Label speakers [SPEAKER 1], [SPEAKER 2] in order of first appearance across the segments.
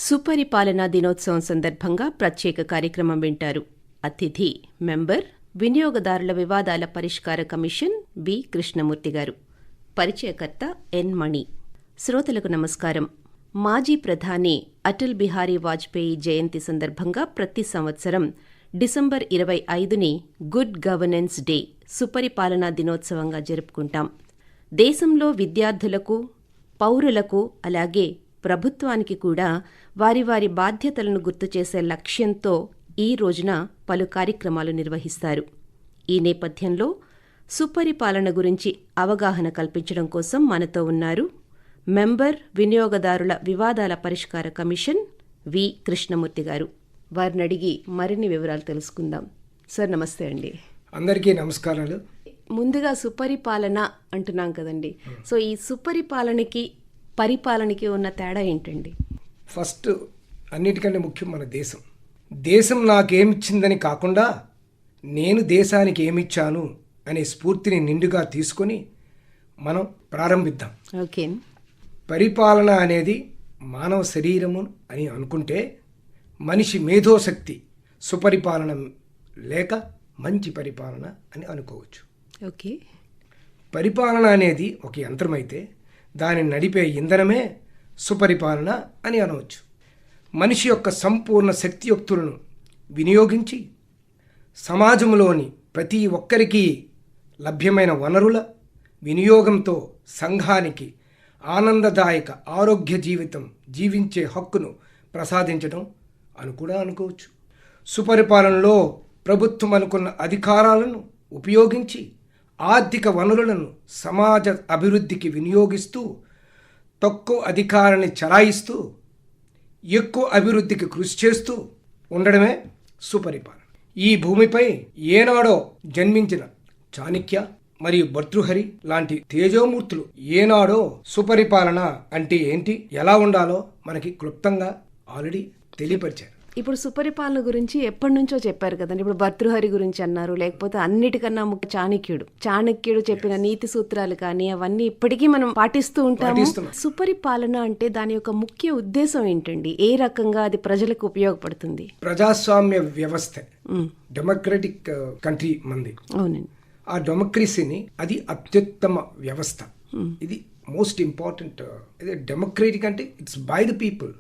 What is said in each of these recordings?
[SPEAKER 1] సుపరిపాలనా దినోత్సవం సందర్భంగా ప్రత్యేక కార్యక్రమం వింటారు. అతిథి మెంబర్ వినియోగదారుల వివాదాల పరిష్కార కమిషన్ బి కృష్ణమూర్తి గారు. పరిచయకర్త ఎన్ మణి. శ్రోతలకు నమస్కారం. మాజీ ప్రధాని అటల్ బిహారీ వాజ్పేయి జయంతి సందర్భంగా ప్రతి సంవత్సరం డిసెంబర్ 25ని గుడ్ గవర్నెన్స్ డే, సుపరిపాలనా దినోత్సవంగా జరుపుకుంటాం. దేశంలో విద్యార్థులకు, పౌరులకు, అలాగే ప్రభుత్వానికి కూడా వారి వారి బాధ్యతలను గుర్తుచేసే లక్ష్యంతో ఈ రోజున పలు కార్యక్రమాలు నిర్వహిస్తారు. ఈ నేపథ్యంలో సుపరిపాలన గురించి అవగాహన కల్పించడం కోసం మనతో ఉన్నారు మెంబర్ వినియోగదారుల వివాదాల పరిష్కార కమిషన్ వి కృష్ణమూర్తి గారు. వారిని అడిగి మరిన్ని వివరాలు తెలుసుకుందాం. సార్ నమస్తే అండి.
[SPEAKER 2] అందరికీ నమస్కారాలు.
[SPEAKER 1] ముందుగా సుపరిపాలన అంటున్నాం కదండి, సో ఈ సుపరిపాలనకి పరిపాలనకి ఉన్న తేడా ఏంటండి?
[SPEAKER 2] ఫస్ట్ అన్నిటికంటే ముఖ్యం మన దేశం. దేశం నాకేమిచ్చిందని కాకుండా నేను దేశానికి ఏమిచ్చాను అనే స్ఫూర్తిని నిండుగా తీసుకొని మనం ప్రారంభిద్దాం.
[SPEAKER 1] ఓకే.
[SPEAKER 2] పరిపాలన అనేది మానవ శరీరము అని అనుకుంటే మనిషి మేధోశక్తి సుపరిపాలన లేక మంచి పరిపాలన అని అనుకోవచ్చు.
[SPEAKER 1] ఓకే.
[SPEAKER 2] పరిపాలన అనేది ఒక యంత్రమైతే దాన్ని నడిపే ఇంధనమే సుపరిపాలన అని అనవచ్చు. మనిషి యొక్క సంపూర్ణ శక్తియుక్తులను వినియోగించి సమాజంలోని ప్రతి ఒక్కరికి లభ్యమైన వనరుల వినియోగంతో సంఘానికి ఆనందదాయక ఆరోగ్య జీవితం జీవించే హక్కును ప్రసాదించడం అని కూడా అనుకోవచ్చు. సుపరిపాలనలో ప్రభుత్వం అనుకున్న అధికారాలను ఉపయోగించి ఆర్థిక వనరులను సమాజ అభివృద్ధికి వినియోగిస్తూ తక్కువ అధికారాన్ని చలాయిస్తూ ఎక్కువ అభివృద్ధికి కృషి చేస్తూ ఉండడమే సుపరిపాలన. ఈ భూమిపై ఏనాడో జన్మించిన చాణక్య మరియు భర్తృహరి లాంటి తేజోమూర్తులు ఏనాడో సుపరిపాలన అంటే ఏంటి, ఎలా ఉండాలో మనకి క్లుప్తంగా ఆల్రెడీ తెలియపరిచారు.
[SPEAKER 1] ఇప్పుడు సుపరిపాలన గురించి ఎప్పటి నుంచో చెప్పారు కదండి. ఇప్పుడు భర్తృహరి గురించి అన్నారు, లేకపోతే అన్నిటికన్నా ముఖ్య చాణక్యుడు చెప్పిన నీతి సూత్రాలు కానీ అవన్నీ ఇప్పటికీ మనం పాటిస్తూ ఉంటాము. సుపరిపాలన అంటే దాని యొక్క ముఖ్య ఉద్దేశం ఏంటండి? ఏ రకంగా అది ప్రజలకు ఉపయోగపడుతుంది?
[SPEAKER 2] ప్రజాస్వామ్య వ్యవస్థ, డెమోక్రటిక్ కంట్రీ మంది.
[SPEAKER 1] అవునండి.
[SPEAKER 2] ఆ డెమోక్రసీని అది అత్యుత్తమ వ్యవస్థ. ఇది మోస్ట్ ఇంపార్టెంట్. డెమోక్రటిక్ అంటే it's by the people,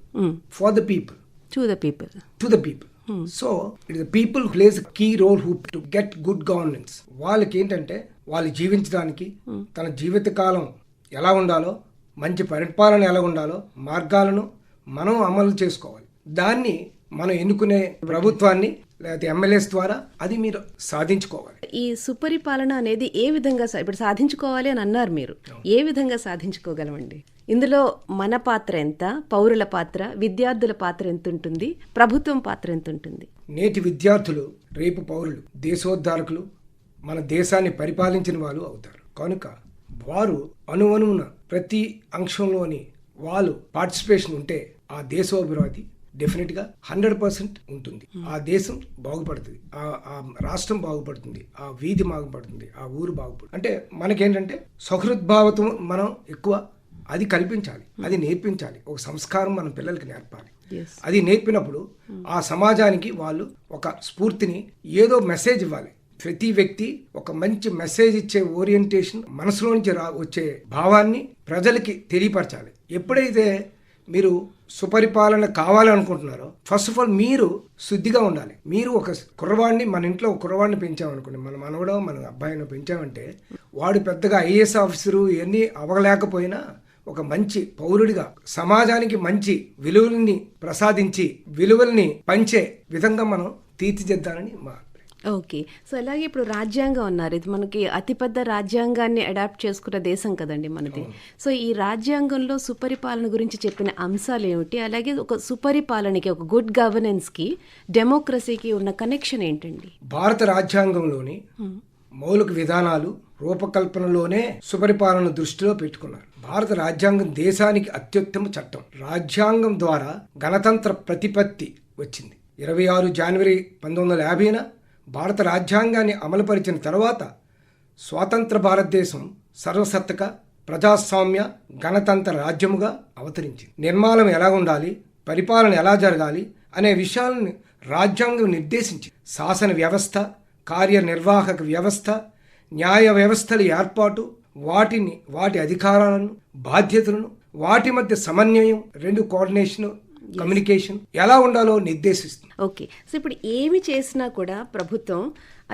[SPEAKER 2] for the people,
[SPEAKER 1] to the people.
[SPEAKER 2] So it is the people who plays a key role who to get good governance. వాళ్ళకి ఏంటంటే వాళ్ళు జీవించడానికి తన జీవితకాలం ఎలా ఉండాలో, మంచి పరిపాలన ఎలా ఉండాలో మార్గాలను మనం అమలు చేసుకోవాలి. దాన్ని మనం ఎన్నుకునే ప్రభుత్వాన్ని లేకపోతే ఎమ్మెల్యేస్ ద్వారా అది మీరు సాధించుకోవాలి.
[SPEAKER 1] ఈ సుపరిపాలన అనేది ఏ విధంగా ఇప్పుడు సాధించుకోవాలి అని అన్నారు మీరు, ఏ విధంగా సాధించుకోగలమండి? ఇందులో మన పాత్ర ఎంత, పౌరుల పాత్ర, విద్యార్థుల పాత్ర ఎంత ఉంటుంది, ప్రభుత్వం పాత్ర ఎంత ఉంటుంది?
[SPEAKER 2] నేటి విద్యార్థులు రేపు పౌరులు, దేశోద్ధారకులు, మన దేశాన్ని పరిపాలించిన వాళ్ళు అవుతారు. కనుక వారు అణువణువున ప్రతి అంశంలోని వాళ్ళు పార్టిసిపేషన్ ఉంటే ఆ దేశోభివృద్ధి డెఫినెట్గా 100% ఉంటుంది. ఆ దేశం బాగుపడుతుంది, ఆ రాష్ట్రం బాగుపడుతుంది, ఆ వీధి బాగుపడుతుంది, ఆ ఊరు బాగుపడుతుంది. అంటే మనకేంటంటే సహృద్భావతం మనం ఎక్కువ అది కల్పించాలి, అది నేర్పించాలి. ఒక సంస్కారం మన పిల్లలకి నేర్పాలి. అది నేర్పినప్పుడు ఆ సమాజానికి వాళ్ళు ఒక స్ఫూర్తిని, ఏదో మెసేజ్ ఇవ్వాలి. ప్రతి వ్యక్తి ఒక మంచి మెసేజ్ ఇచ్చే ఓరియంటేషన్, మనసులోంచి వచ్చే భావాన్ని ప్రజలకి తెలియపరచాలి. ఎప్పుడైతే మీరు సుపరిపాలన కావాలనుకుంటున్నారో ఫస్ట్ ఆఫ్ ఆల్ మీరు శుద్ధిగా ఉండాలి. మీరు ఒక కుర్రవాడిని, మన ఇంట్లో ఒక కుర్రవాడిని పెంచామనుకోండి, మన మనవడో మన అబ్బాయిని పెంచామంటే వాడు పెద్దగా ఐఏఎస్ ఆఫీసరు ఇవన్నీ అవ్వలేకపోయినా ఒక మంచి పౌరుడిగా సమాజానికి మంచి విలువల్ని ప్రసాదించి విలువల్ని పంచే విధంగా మనం తీర్చిదిద్దాలని మా.
[SPEAKER 1] ఓకే. సో అలాగే ఇప్పుడు రాజ్యాంగం అన్నారు, ఇది మనకి అతిపెద్ద రాజ్యాంగాన్ని అడాప్ట్ చేసుకున్న దేశం కదండి మనది. సో ఈ రాజ్యాంగంలో సుపరిపాలన గురించి చెప్పిన అంశాలు ఏమిటి, అలాగే ఒక సుపరిపాలనకి, ఒక గుడ్ గవర్నెన్స్కి, డెమోక్రసీకి ఉన్న కనెక్షన్ ఏంటండి?
[SPEAKER 2] భారత రాజ్యాంగంలోని మౌలిక విధానాలు రూపకల్పనలోనే సుపరిపాలన దృష్టిలో పెట్టుకున్నారు. భారత రాజ్యాంగం దేశానికి అత్యుత్తమ చట్టం. రాజ్యాంగం ద్వారా గణతంత్ర ప్రతిపత్తి వచ్చింది. 26 జనవరి 1950న భారత రాజ్యాంగాన్ని అమలుపరిచిన తర్వాత స్వాతంత్ర భారతదేశం సర్వసత్తక ప్రజాస్వామ్య గణతంత్ర రాజ్యముగా అవతరించింది. నిర్మాణం ఎలా ఉండాలి, పరిపాలన ఎలా జరగాలి అనే విషయాలను రాజ్యాంగం నిర్దేశించి శాసన వ్యవస్థ, కార్యనిర్వాహక వ్యవస్థ, న్యాయ వ్యవస్థల ఏర్పాటు, వాటి అధికారాలను, బాధ్యతలను, వాటి మధ్య సమన్వయం, రెండు కోఆర్డినేషన్, కమ్యూనికేషన్ ఎలా ఉండాలో నిర్దేశిస్తుంది.
[SPEAKER 1] ఓకే. సో ఇప్పుడు ఏమి చేసినా కూడా ప్రభుత్వం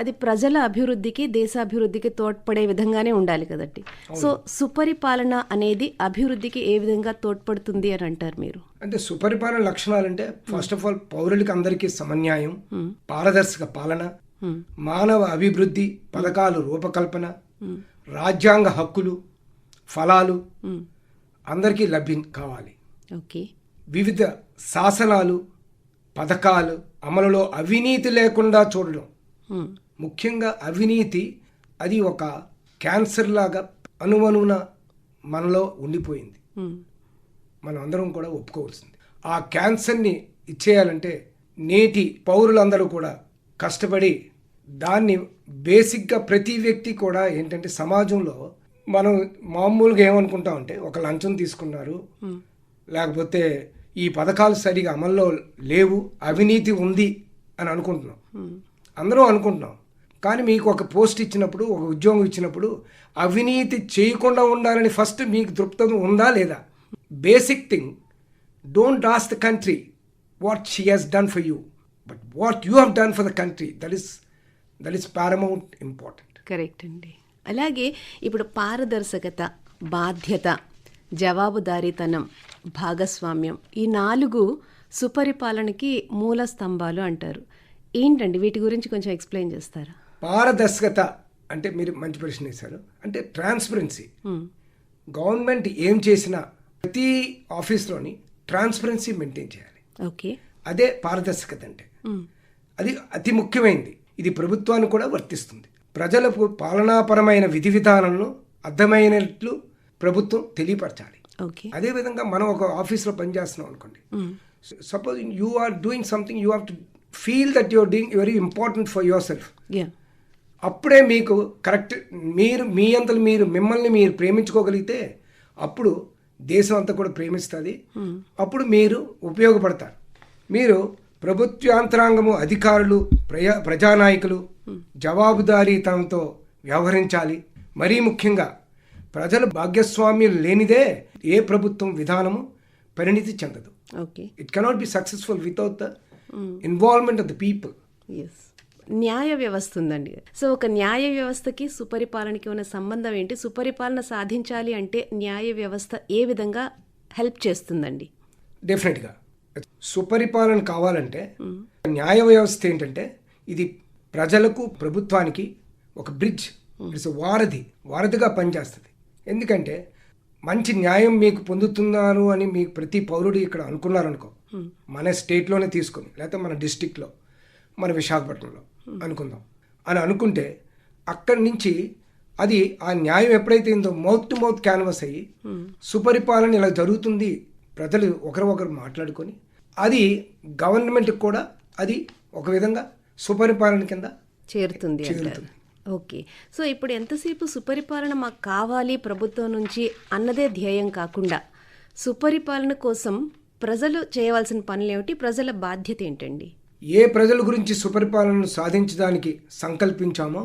[SPEAKER 1] అది ప్రజల అభివృద్ధికి, దేశాభివృద్ధికి తోడ్పడే విధంగానే ఉండాలి కదండి. సో సుపరిపాలన అనేది అభివృద్ధికి ఏ విధంగా తోడ్పడుతుంది అని అంటారు మీరు?
[SPEAKER 2] అంటే సుపరిపాలన లక్షణాలు అంటే ఫస్ట్ ఆఫ్ ఆల్ పౌరులకి అందరికీ సమన్యాయం, పారదర్శక పాలన, మానవ అభివృద్ధి పథకాలు రూపకల్పన, రాజ్యాంగ హక్కులు, ఫలాలు అందరికీ లభ్యం కావాలి.
[SPEAKER 1] ఓకే.
[SPEAKER 2] వివిధ శాసనాలు, పథకాలు అమలులో అవినీతి లేకుండా చూడడం. ముఖ్యంగా అవినీతి అది ఒక క్యాన్సర్ లాగా అణువణువున మనలో ఉండిపోయింది. మనం అందరం కూడా ఒప్పుకోవాల్సింది. ఆ క్యాన్సర్ని ఇచ్చేయాలంటే నేటి పౌరులందరూ కూడా కష్టపడి దాన్ని బేసిక్గా ప్రతి వ్యక్తి కూడా ఏంటంటే సమాజంలో మనం మామూలుగా ఏమనుకుంటామంటే ఒక లంచం తీసుకున్నారు, లేకపోతే ఈ పథకాలు సరిగా అమల్లో లేవు, అవినీతి ఉంది అని అనుకుంటున్నాం. అందరూ అనుకుంటున్నాం. కానీ మీకు ఒక పోస్ట్ ఇచ్చినప్పుడు, ఒక ఉద్యోగం ఇచ్చినప్పుడు అవినీతి చేయకుండా ఉండాలని ఫస్ట్ మీకు దృక్పథం ఉందా లేదా? Basic thing, don't ask the country what she has done for you, but what you have done for the country. That is paramount important.
[SPEAKER 1] Correct అండి. అలాగే ఇప్పుడు పారదర్శకత, బాధ్యత, జవాబుదారీతనం, భాగస్వామ్యం ఈ 4 సుపరిపాలనకి మూల స్తంభాలు అంటారు. ఏంటండి వీటి గురించి కొంచెం ఎక్స్ప్లెయిన్ చేస్తారా?
[SPEAKER 2] పారదర్శకత అంటే మీరు మంచి ప్రశ్న వేశారు. అంటే ట్రాన్స్పరెన్సీ. గవర్నమెంట్ ఏం చేసినా ప్రతి ఆఫీస్లోని ట్రాన్స్పరెన్సీ మెయింటైన్ చేయాలి.
[SPEAKER 1] ఓకే.
[SPEAKER 2] అదే పారదర్శకత అంటే. అది అతి ముఖ్యమైనది. ఇది ప్రభుత్వానికి కూడా వర్తిస్తుంది. ప్రజలకు పాలనాపరమైన విధి విధానాలను అర్థమైనట్లు ప్రభుత్వం తెలియపరచాలి. అదేవిధంగా మనం ఒక ఆఫీస్లో పనిచేస్తున్నాం అనుకోండి. Suppose you are doing something, you have to feel that your doing very important for yourself. అప్పుడే మీకు కరెక్ట్, మీ అంతలు మిమ్మల్ని మీరు ప్రేమించుకోగలిగితే అప్పుడు దేశం అంతా కూడా ప్రేమిస్తుంది. అప్పుడు మీరు ఉపయోగపడతారు. మీరు ప్రభుత్వ యంత్రాంగము, అధికారులు, ప్రజానాయకులు జవాబుదారీతనంతో వ్యవహరించాలి. మరీ ముఖ్యంగా ప్రజల భాగస్వామ్యం లేనిదే ఏ ప్రభుత్వం విధానము పరిణితి చెందదు. It cannot be successful without the involvement of the people.
[SPEAKER 1] న్యాయ వ్యవస్థ ఉందండి. సో ఒక న్యాయ వ్యవస్థకి సుపరిపాలనకి ఉన్న సంబంధం ఏంటి? సుపరిపాలన సాధించాలి అంటే న్యాయ వ్యవస్థ ఏ విధంగా హెల్ప్ చేస్తుందండి?
[SPEAKER 2] డెఫినెట్గా సుపరిపాలన కావాలంటే న్యాయ వ్యవస్థ ఏంటంటే ఇది ప్రజలకు, ప్రభుత్వానికి ఒక బ్రిడ్జ్, ఇట్స్ వారధిగా పనిచేస్తుంది. ఎందుకంటే మంచి న్యాయం మీకు పొందుతున్నాను అని మీకు ప్రతి పౌరుడు ఇక్కడ అనుకున్నారనుకో, మన స్టేట్లోనే తీసుకొని, లేకపోతే మన డిస్టిక్లో, మన విశాఖపట్నంలో అనుకుందాం అని అనుకుంటే అక్కడి నుంచి అది ఆ న్యాయం ఎప్పుడైతే ఇందో మౌత్ టు మౌత్ క్యాన్వస్ అయ్యి సుపరిపాలన ఇలా జరుగుతుంది, ప్రజలు ఒకరు మాట్లాడుకొని అది గవర్నమెంట్కి కూడా అది ఒక విధంగా సుపరిపాలన కింద
[SPEAKER 1] చేరుతుంది. ఓకే. సో ఇప్పుడు ఎంతసేపు సుపరిపాలన మాకు కావాలి ప్రభుత్వం నుంచి అన్నదే ధ్యేయం కాకుండా సుపరిపాలన కోసం ప్రజలు చేయవలసిన పనులు ఏమిటి, ప్రజల బాధ్యత ఏంటండి?
[SPEAKER 2] ఏ ప్రజల గురించి సుపరిపాలనను సాధించడానికి సంకల్పించామో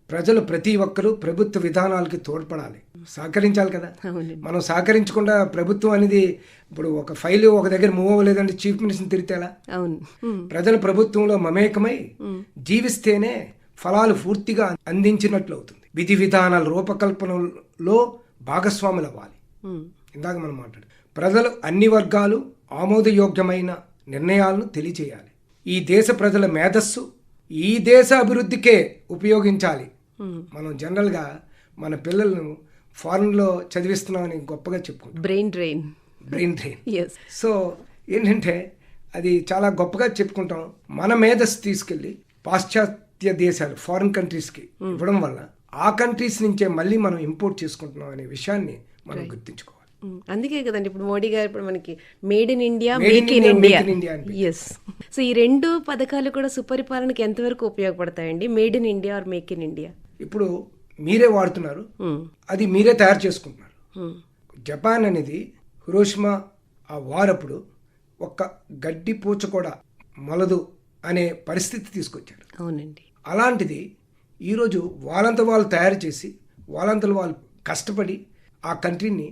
[SPEAKER 2] ప్రజలు ప్రతి ఒక్కరూ ప్రభుత్వ విధానాలకి తోడ్పడాలి, సహకరించాలి కదా. మనం సహకరించకుండా ప్రభుత్వం అనేది ఇప్పుడు ఒక ఫైల్ ఒక దగ్గర మూవ్ అవ్వలేదంటే చీఫ్ మినిస్టర్ని తిరితేలా? ప్రజల ప్రభుత్వంలో మమేకమై జీవిస్తేనే ఫలాలు పూర్తిగా అందించినట్లు అవుతుంది. విధి విధానాల రూపకల్పనలో భాగస్వాములు అవ్వాలి. ఇందాక మనం మాట్లాడు, ప్రజలు అన్ని వర్గాలు ఆమోదయోగ్యమైన నిర్ణయాలను తెలియచేయాలి. ఈ దేశ ప్రజల మేధస్సు ఈ దేశ అభివృద్ధికే ఉపయోగించాలి. మనం జనరల్గా మన పిల్లలను ఫారెన్లో చదివిస్తున్నామని గొప్పగా చెప్పుకుంటాం, బ్రెయిన్ డ్రైన్. సో ఏంటంటే అది చాలా గొప్పగా చెప్పుకుంటాం. మన మేధస్సు తీసుకెళ్ళి పాశ్చాత్య దేశాలు, ఫారిన్ కంట్రీస్కి ఇవ్వడం వల్ల ఆ కంట్రీస్ నుంచే మళ్ళీ మనం ఇంపోర్ట్ చేసుకుంటున్నాం అనే విషయాన్ని మనం గుర్తుంచుకోవాలి.
[SPEAKER 1] అందుకే కదండి ఇప్పుడు మోడీ గారు ఇప్పుడు మనకి made in India, make in India. Yes. So ఈ 2 పథకాలు కూడా సుపరిపాలనకి ఎంతవరకు ఉపయోగపడతాయండి? Made in India or make in India.
[SPEAKER 2] ఇప్పుడు మీరే వాడుతున్నారు, అది మీరే తయారు చేసుకుంటున్నారు. జపాన్ అనేది హిరోషిమా ఆ వార్ అప్పుడు ఒక్క గడ్డి పూచ కూడా మొలదు అనే పరిస్థితి తీసుకొచ్చారు.
[SPEAKER 1] అవునండి.
[SPEAKER 2] అలాంటిది ఈరోజు వాళ్ళంతా వాళ్ళు తయారు చేసి వాళ్ళంతలో వాళ్ళు కష్టపడి ఆ కంట్రీని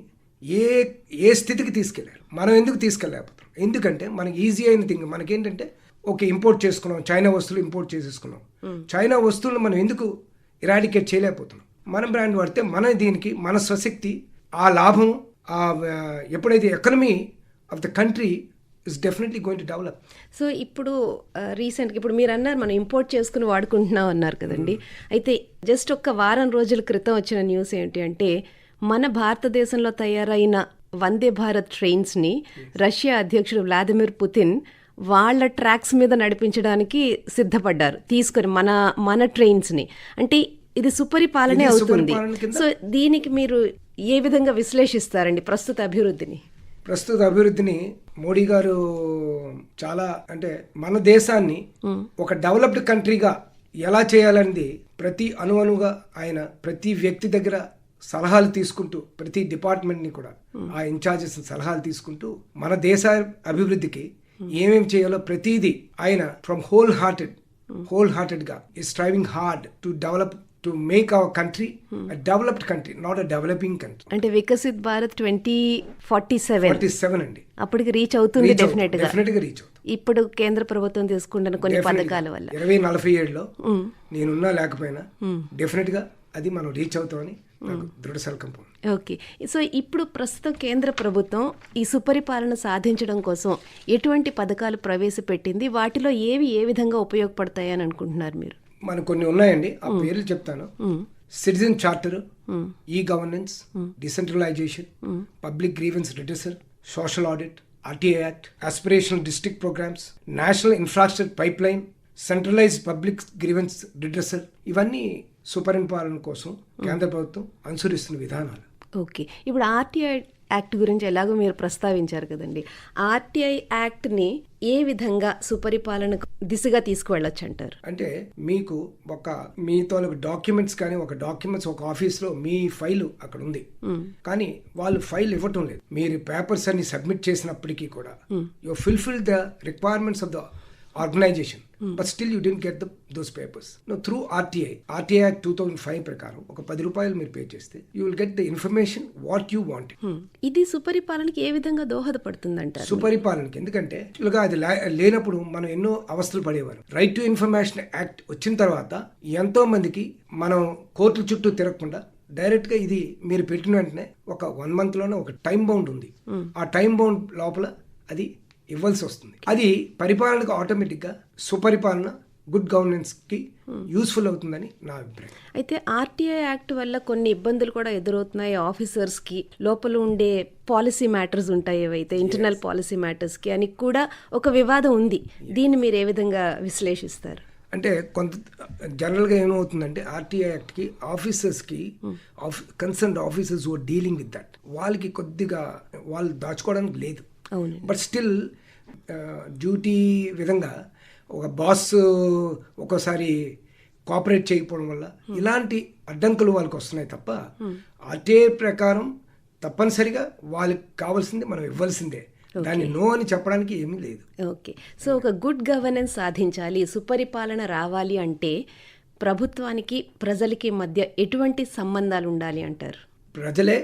[SPEAKER 2] ఏ స్థితికి తీసుకెళ్లారు. మనం ఎందుకు తీసుకెళ్ళలేకపోతున్నాం? ఎందుకంటే మనకి ఈజీ అయిన థింగ్ మనకేంటంటే ఓకే, ఇంపోర్ట్ చేసుకున్నాం, చైనా వస్తువులు ఇంపోర్ట్ చేసేసుకున్నాం. చైనా వస్తువులు మనం ఎందుకు ఇరాడికేట్ చేయలేకపోతున్నాం? మన బ్రాండ్ వాడితే దీనికి మన స్వశక్తి, ఆ లాభం, ఎప్పుడైతే economy of the country is definitely going to develop.
[SPEAKER 1] So ఇప్పుడు రీసెంట్గా ఇప్పుడు మీరు అన్నారు మనం ఇంపోర్ట్ చేసుకుని వాడుకుంటున్నాం అన్నారు కదండి. అయితే జస్ట్ ఒక్క వారం రోజుల క్రితం వచ్చిన న్యూస్ ఏంటి అంటే మన భారతదేశంలో తయారైన వందే భారత్ ట్రైన్స్ని రష్యా అధ్యక్షుడు వ్లాదిమిర్ పుతిన్ వాళ్ళ ట్రాక్స్ మీద నడిపించడానికి సిద్ధపడ్డారు తీసుకొని మన ట్రైన్స్ని. అంటే ఇది సుపరిపాలనే అవుతుంది. సో దీనికి మీరు ఏ విధంగా విశ్లేషిస్తారండి ప్రస్తుత అభివృద్ధిని? మోడీ గారు చాలా అంటే మన దేశాన్ని ఒక డెవలప్డ్ కంట్రీగా ఎలా చేయాలనేది ప్రతి అణువుగా ఆయన ప్రతి వ్యక్తి దగ్గర సలహాలు తీసుకుంటూ, ప్రతి డిపార్ట్మెంట్ని కూడా ఆ ఇన్ఛార్జెస్ సలహాలు తీసుకుంటూ మన దేశ అభివృద్ధికి ఏమేమి చేయాలో ప్రతిదీ ఆయన ఫ్రమ్ హోల్ హార్టెడ్ గా is striving hard to develop, to make our country a developed country, not a developing country. అంటే వికసిత్ భారత్ 2047
[SPEAKER 2] అండి.
[SPEAKER 1] అప్పటికి రీచ్ అవుతుంది డెఫినెట్ గా
[SPEAKER 2] రీచ్ అవుతుంది.
[SPEAKER 1] ఇప్పుడు కేంద్ర ప్రభుత్వం తీసుకుంటున్న కొన్ని పథకాల వల్ల
[SPEAKER 2] 2047లో నేనున్నా లేకపోయినా డెఫినెట్ గా అది మనం రీచ్ అవుతామని నాకు దృఢ సంకల్పం.
[SPEAKER 1] ఓకే. సో ఇప్పుడు ప్రస్తుతం కేంద్ర ప్రభుత్వం ఈ సుపరిపాలన సాధించడం కోసం ఎటువంటి పథకాలు ప్రవేశపెట్టింది, వాటిలో ఏవి ఏ విధంగా ఉపయోగపడతాయని అనుకుంటున్నారు మీరు?
[SPEAKER 2] మనకు కొన్ని ఉన్నాయండి, ఆ పేర్లు చెప్తాను. Citizen charter, e governance, decentralisation, public grievance redressal, social audit, RTI act, aspirational district programmes, national infrastructure pipeline, centralised public grievance redressal, ఇవన్నీ సుపరిపాలన కోసం కేంద్ర ప్రభుత్వం అనుసరిస్తున్న విధానాలు.
[SPEAKER 1] ఓకే. ఇప్పుడు ఆర్టీఐ యాక్ట్ గురించి ఎలాగో మీరు ప్రస్తావించారు కదండి. ఆర్టీఐ యాక్ట్ని ఏ విధంగా సుపరిపాలన దిశగా తీసుకువెళ్ళొచ్చు అంటారు?
[SPEAKER 2] అంటే మీకు మీతో డాక్యుమెంట్స్ కానీ ఒక ఆఫీస్లో మీ ఫైల్ అక్కడ ఉంది, కానీ వాళ్ళు ఫైల్ ఇవ్వటం లేదు. మీరు పేపర్స్ అన్ని సబ్మిట్ చేసినప్పటికీ కూడా you fulfil the requirements of the organisation, but still you don't get those papers. Through RTI act 2005 ప్రకారం ఒక ₹10 మీరు పే చేస్తే you will get the information what you want.
[SPEAKER 1] ఇది సుపరిపాలనకి ఏ విధంగా దోహదపడుతుందంటారు?
[SPEAKER 2] సుపరిపాలనకి ఎందుకంటే అది లేనప్పుడు మనం ఎన్నో అవస్థలు పడేవారు. రైట్ టు ఇన్ఫర్మేషన్ యాక్ట్ వచ్చిన తర్వాత ఎంతో మందికి మనం కోర్టుల చుట్టూ తిరగకుండా డైరెక్ట్ గా ఇది మీరు పెట్టిన వెంటనే ఒక 1 month లోనే ఒక టైం బౌండ్ ఉంది, ఆ టైం బౌండ్ లోపల అది ఇవ్వాల్సి వస్తుంది. అది పరిపాలనకు ఆటోమేటిక్గా సుపరిపాలన, గుడ్ గవర్నెన్స్ కి యూస్ఫుల్ అవుతుందని నా అభిప్రాయం.
[SPEAKER 1] అయితే ఆర్టీఐ యాక్ట్ వల్ల కొన్ని ఇబ్బందులు కూడా ఎదురవుతున్నాయి ఆఫీసర్స్ కి. లోపల ఉండే పాలసీ మ్యాటర్స్ ఉంటాయి, ఏవైతే ఇంటర్నల్ పాలసీ మ్యాటర్స్ కి అని కూడా ఒక వివాదం ఉంది. దీన్ని మీరు ఏ విధంగా విశ్లేషిస్తారు?
[SPEAKER 2] అంటే జనరల్గా ఏమవుతుందంటే ఆర్టీఐ యాక్ట్కి ఆఫీసర్స్కి concerned officers who are dealing with that వాళ్ళకి కొద్దిగా వాళ్ళు దాచుకోవడానికి లేదు. బట్ స్టిల్ డ్యూటీ విధంగా ఒక బాస్ ఒక్కోసారి కోఆపరేట్ చేయకపోవడం వల్ల ఇలాంటి అడ్డంకులు వాళ్ళకి వస్తున్నాయి తప్ప ఆర్టీఐ ప్రకారం తప్పనిసరిగా వాళ్ళకి కావాల్సింది మనం ఇవ్వాల్సిందే, దాన్ని నో అని చెప్పడానికి ఏమీ లేదు.
[SPEAKER 1] ఓకే. సో ఒక గుడ్ గవర్నెన్స్ సాధించాలి, సుపరిపాలన రావాలి అంటే ప్రభుత్వానికి ప్రజలకి మధ్య ఎటువంటి సంబంధాలు ఉండాలి అంటారు?
[SPEAKER 2] ప్రజలే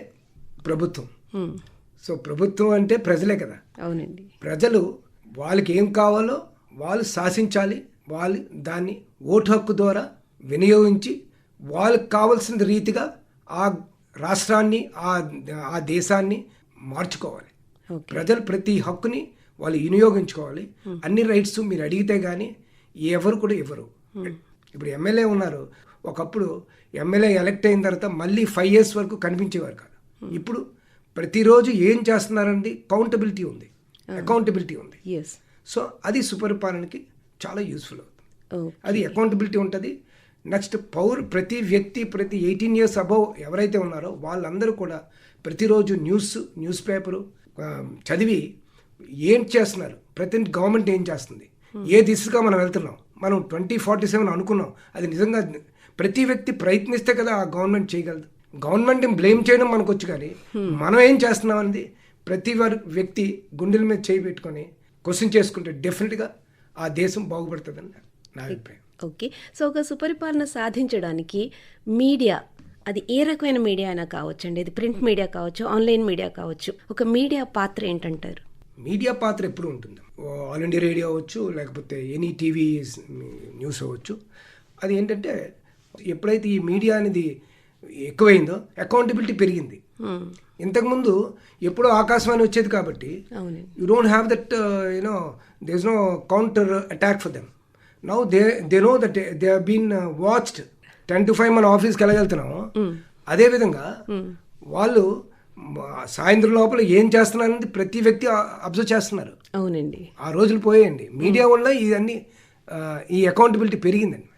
[SPEAKER 2] ప్రభుత్వం. సో ప్రభుత్వం అంటే ప్రజలే కదా.
[SPEAKER 1] అవునండి.
[SPEAKER 2] ప్రజలు వాళ్ళకి ఏం కావాలో వాళ్ళు శాసించాలి, వాళ్ళు దాన్ని ఓటు హక్కు ద్వారా వినియోగించి వాళ్ళకి కావాల్సిన రీతిగా ఆ రాష్ట్రాన్ని ఆ దేశాన్ని మార్చుకోవాలి. ప్రజలు ప్రతి హక్కుని వాళ్ళు వినియోగించుకోవాలి. అన్ని రైట్స్ మీరు అడిగితే కానీ ఎవరు కూడా ఇవ్వరు. ఇప్పుడు ఎమ్మెల్యే ఉన్నారు, ఒకప్పుడు ఎమ్మెల్యే ఎలక్ట్ అయిన తర్వాత మళ్ళీ 5 years వరకు కనిపించేవారు కాదు. ఇప్పుడు ప్రతిరోజు ఏం చేస్తున్నారండి అకౌంటబిలిటీ ఉంది. సో అది సుపరిపాలనకి చాలా యూస్ఫుల్ అవుతుంది. అది అకౌంటబిలిటీ ఉంటుంది. నెక్స్ట్ ప్రతి వ్యక్తి 18 years అబౌవ్ ఎవరైతే ఉన్నారో వాళ్ళందరూ కూడా ప్రతిరోజు న్యూస్ పేపరు చదివి ఏం చేస్తున్నారు, ప్రతి గవర్నమెంట్ ఏం చేస్తుంది, ఏ దిశగా మనం వెళ్తున్నాం, మనం 2047 అనుకున్నాం, అది నిజంగా ప్రతి వ్యక్తి ప్రయత్నిస్తే కదా ఆ గవర్నమెంట్ చేయగలదు. గవర్నమెంట్ని బ్లేమ్ చేయడం మనకు వచ్చు, కానీ మనం ఏం చేస్తున్నాం అనేది ప్రతి వ్యక్తి గుండెల మీద చేయి పెట్టుకొని క్వశ్చన్ చేసుకుంటే డెఫినెట్గా ఆ దేశం బాగుపడుతుందని నా అభిప్రాయం.
[SPEAKER 1] ఓకే. సో ఒక సుపరిపాలన సాధించడానికి మీడియా, అది ఏ రకమైన మీడియా అయినా కావచ్చండి, అది ప్రింట్ మీడియా కావచ్చు, ఆన్లైన్ మీడియా కావచ్చు, ఒక మీడియా పాత్ర ఏంటంటారు?
[SPEAKER 2] మీడియా పాత్ర ఎప్పుడు ఉంటుంది. ఆల్ ఇండియా రేడియో అవ్వచ్చు, లేకపోతే ఎనీ టీవీ న్యూస్ అవ్వచ్చు. అది ఏంటంటే ఎప్పుడైతే ఈ మీడియా అనేది ఎక్కువైందో అకౌంటబిలిటీ పెరిగింది. ఇంతకుముందు ఎప్పుడో ఆకాశవాణి వచ్చేది కాబట్టి you don't have that there is no counter attack for them. Now they know that they have been watched. 10 to 5 మన ఆఫీస్కి వెళ్ళగలుగుతున్నాము. అదేవిధంగా వాళ్ళు సాయంత్రం లోపల ఏం చేస్తున్నారనేది ప్రతి వ్యక్తి అబ్జర్వ్ చేస్తున్నారు.
[SPEAKER 1] అవునండి,
[SPEAKER 2] ఆ రోజులు పోయాయండి. మీడియా వల్ల ఇవన్నీ ఈ అకౌంటబిలిటీ పెరిగిందండి.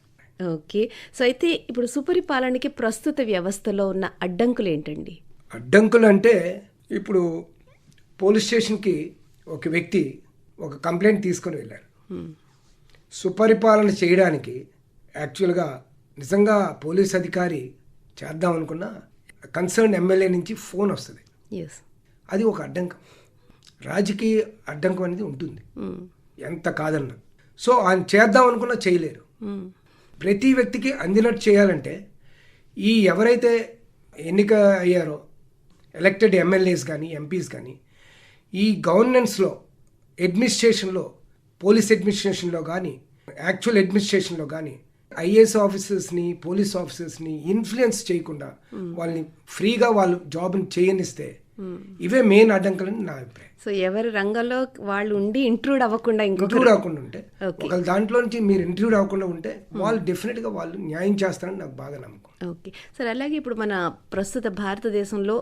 [SPEAKER 1] ఓకే. సో అయితే ఇప్పుడు సుపరిపాలనకి ప్రస్తుత వ్యవస్థలో ఉన్న అడ్డంకులు ఏంటండి?
[SPEAKER 2] అడ్డంకులు అంటే ఇప్పుడు పోలీస్ స్టేషన్కి ఒక వ్యక్తి ఒక కంప్లైంట్ తీసుకొని వెళ్ళారు. సుపరిపాలన చేయడానికి యాక్చువల్గా నిజంగా పోలీస్ అధికారి చేద్దాం అనుకున్న కన్సర్న్ ఎమ్మెల్యే నుంచి ఫోన్ వస్తుంది. అది ఒక అడ్డంకం. రాజకీయ అడ్డంకం అనేది ఉంటుంది ఎంత కాదన్నా. సో ఆయన చేద్దాం అనుకున్నా చేయలేరు. ప్రతి వ్యక్తికి అందినట్టు చేయాలంటే ఈ ఎవరైతే ఎన్నిక అయ్యారో ఎలక్టెడ్ ఎమ్మెల్యేస్ కానీ ఎంపీస్ కానీ ఈ గవర్నెన్స్లో అడ్మినిస్ట్రేషన్లో పోలీస్ అడ్మినిస్ట్రేషన్లో కానీ యాక్చువల్ అడ్మినిస్ట్రేషన్లో కానీ ఐఏఎస్ ఆఫీసర్స్ని పోలీస్ ఆఫీసర్స్ని ఇన్ఫ్లుయెన్స్ చేయకుండా వాళ్ళని ఫ్రీగా వాళ్ళు జాబ్ని చేయనిస్తే ఇవే మెయిన్ అడ్డంకులని నా అభిప్రాయం.
[SPEAKER 1] సో ఎవరి రంగంలో వాళ్ళు ఉండి ఇంట్రూడ్ అవ్వకుండా
[SPEAKER 2] ఉంటే ఒకళ్ళ దాంట్లో నుంచి మీరు ఇంట్రూడ్ అవ్వకుండా ఉంటే వాళ్ళు డెఫినెట్గా వాళ్ళు న్యాయం చేస్తారని నాకు బాగా నమ్మకం.
[SPEAKER 1] Okay sir. అలాగే ఇప్పుడు మన ప్రస్తుత భారతదేశంలో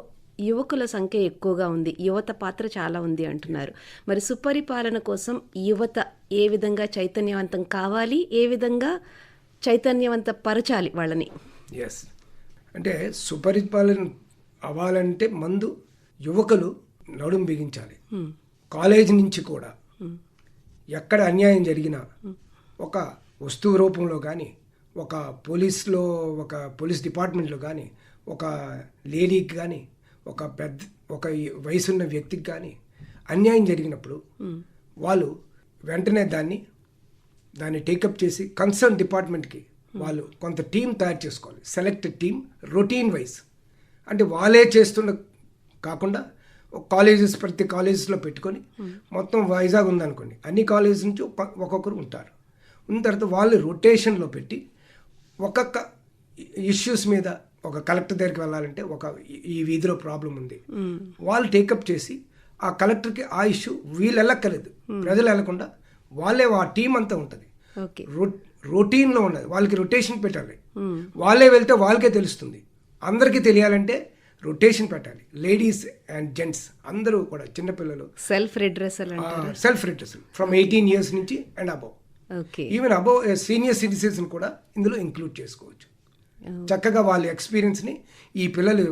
[SPEAKER 1] యువకుల సంఖ్య ఎక్కువగా ఉంది, యువత పాత్ర చాలా ఉంది అంటున్నారు. మరి సుపరిపాలన కోసం యువత ఏ విధంగా చైతన్యవంతం కావాలి, ఏ విధంగా చైతన్యవంత పరచాలి వాళ్ళని?
[SPEAKER 2] ఎస్, అంటే సుపరిపాలన అవ్వాలంటే ముందు యువకులు నడుం బిగించాలి. కాలేజీ నుంచి కూడా ఎక్కడ అన్యాయం జరిగినా ఒక వస్తువు రూపంలో కానీ, ఒక పోలీస్ డిపార్ట్మెంట్లో కానీ, ఒక లేడీకి కానీ, ఒక వయసున్న వ్యక్తికి కానీ అన్యాయం జరిగినప్పుడు వాళ్ళు వెంటనే దాన్ని టేకప్ చేసి కన్సర్న్ డిపార్ట్మెంట్కి వాళ్ళు కొంత టీం తయారు చేసుకోవాలి. Selected team, routine wise. అంటే వాళ్ళే చేస్తున్న కాకుండా ప్రతి కాలేజెస్లో పెట్టుకొని మొత్తం వైజాగ్ ఉందనుకోండి, అన్ని కాలేజెస్ నుంచి ఒక్కొక్కరు ఉంటారు. ఉన్న తర్వాత వాళ్ళు రొటేషన్లో పెట్టి ఒక్కొక్క ఇష్యూస్ మీద ఒక కలెక్టర్ దగ్గరికి వెళ్ళాలంటే ఈ వీధిలో ప్రాబ్లం ఉంది, వాళ్ళు టేకప్ చేసి ఆ కలెక్టర్కి ఆ ఇష్యూ వీళ్ళు వెళ్ళక్కర్లేదు, ప్రజలు వెళ్ళకుండా వాళ్ళే ఆ టీం అంతా ఉంటుంది. రొటీన్లో ఉన్నది వాళ్ళకి రొటేషన్ పెట్టాలి. వాళ్ళే వెళ్తే వాళ్ళకే తెలుస్తుంది. అందరికీ తెలియాలంటే రొటేషన్ పెట్టాలి. లేడీస్ అండ్ జెంట్స్ అందరూ కూడా, చిన్నపిల్లలు
[SPEAKER 1] సెల్ఫ్ రిడ్రెసల్
[SPEAKER 2] ఫ్రమ్ 18 years నుంచి and above. Even above senior citizens కూడా ఇందులో ఇంక్లూడ్ చేసుకోవచ్చు. చక్కగా వాళ్ళ ఎక్స్పీరియన్స్ని ఈ పిల్లలు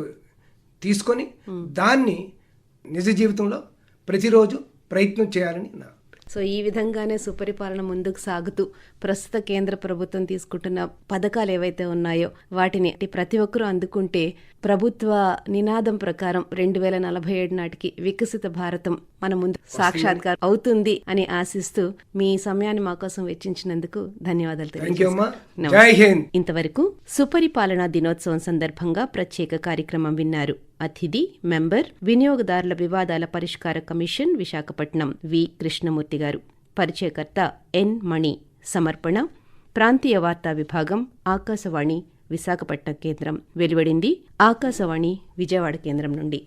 [SPEAKER 2] తీసుకొని దాన్ని నిజ జీవితంలో ప్రతిరోజు ప్రయత్నం చేయాలని నా.
[SPEAKER 1] సో ఈ విధంగానే సుపరిపాలన ముందుకు సాగుతూ ప్రస్తుత కేంద్ర ప్రభుత్వం తీసుకుంటున్న పథకాలు ఏవైతే ఉన్నాయో వాటిని ప్రతి ఒక్కరూ అందుకుంటే ప్రభుత్వ నినాదం ప్రకారం 2047 నాటికి వికసిత భారతం మన ముందు సాక్షాత్కారం అవుతుంది అని ఆశిస్తూ మీ సమయాన్ని మా కోసం వెచ్చించినందుకు ధన్యవాదాలు తెలియజేస్తున్నాను. ఇంతవరకు సుపరిపాలనా దినోత్సవం సందర్భంగా ప్రత్యేక కార్యక్రమం విన్నారు. అతిథి మెంబర్ వినియోగదారుల వివాదాల పరిష్కార కమిషన్ విశాఖపట్నం వి కృష్ణమూర్తి గారు. పరిచయకర్త ఎన్ మణి. సమర్పణ ప్రాంతీయ వార్తా విభాగం, ఆకాశవాణి విశాఖపట్నం కేంద్రం. వెలువడింది ఆకాశవాణి విజయవాడ కేంద్రం నుండి.